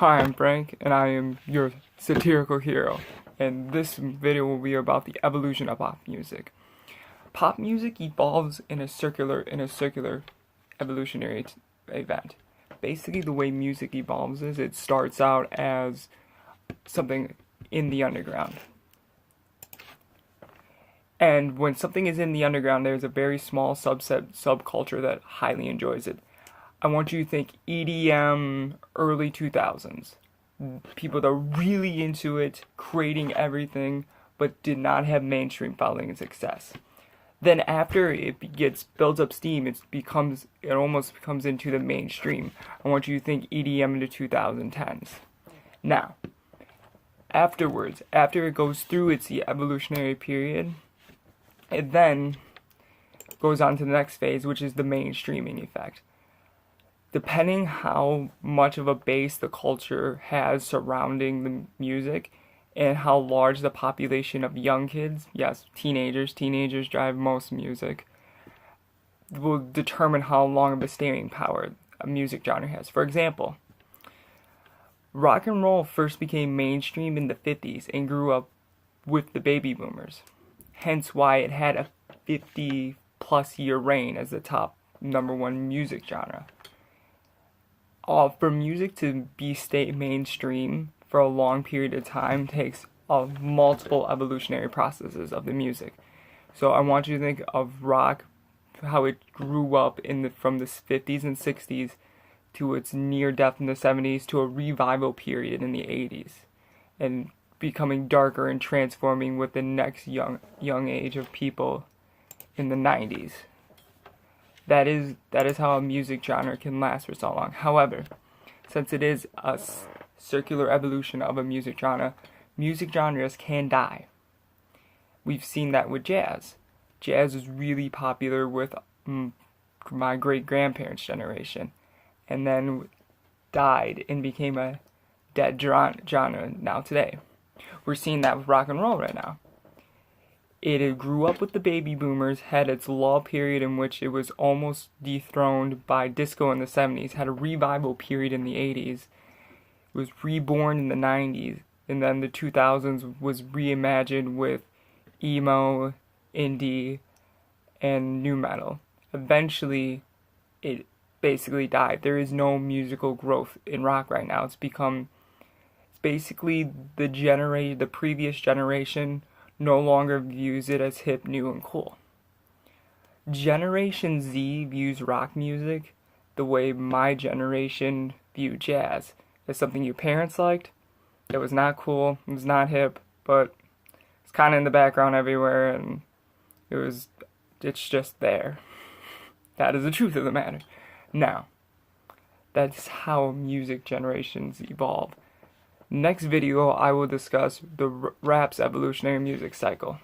Hi, I'm Frank, and I am your satirical hero, and this video will be about the evolution of pop music. Pop music evolves in a circular evolutionary event. Basically, the way music evolves is it starts out as something in the underground. And when something is in the underground, there's a very small subculture that highly enjoys it. I want you to think EDM early 2000s. People that are really into it, creating everything, but did not have mainstream following and success. Then after it builds up steam, it almost becomes into the mainstream. I want you to think EDM into 2010s. Now, afterwards, after it goes through its evolutionary period, it then goes on to the next phase, which is the mainstreaming effect. Depending how much of a base the culture has surrounding the music and how large the population of young kids, yes, teenagers drive most music, will determine how long of a staying power a music genre has. For example, rock and roll first became mainstream in the 50s and grew up with the baby boomers, hence why it had a 50-plus year reign as the top #1 music genre. For music to stay mainstream for a long period of time takes multiple evolutionary processes of the music. So I want you to think of rock, how it grew up from the 50s and 60s to its near death in the 70s to a revival period in the 80s, and becoming darker and transforming with the next young age of people in the 90s. That is how a music genre can last for so long. However, since it is a circular evolution of a music genres can die. We've seen that with jazz. Jazz was really popular with my great-grandparents' generation, and then died and became a dead genre now today. We're seeing that with rock and roll right now. It grew up with the baby boomers, had its lull period in which it was almost dethroned by disco in the 70s, had a revival period in the 80s, was reborn in the 90s, and then the 2000s was reimagined with emo, indie, and nu metal. Eventually, it basically died. There is no musical growth in rock right now. It's basically the previous generation no longer views it as hip, new, and cool. Generation Z views rock music the way my generation viewed jazz, as something your parents liked, that was not cool, it was not hip, but it's kind of in the background everywhere, and it's just there. That is the truth of the matter. Now, that's how music generations evolve. Next video, I will discuss the rap's evolutionary music cycle.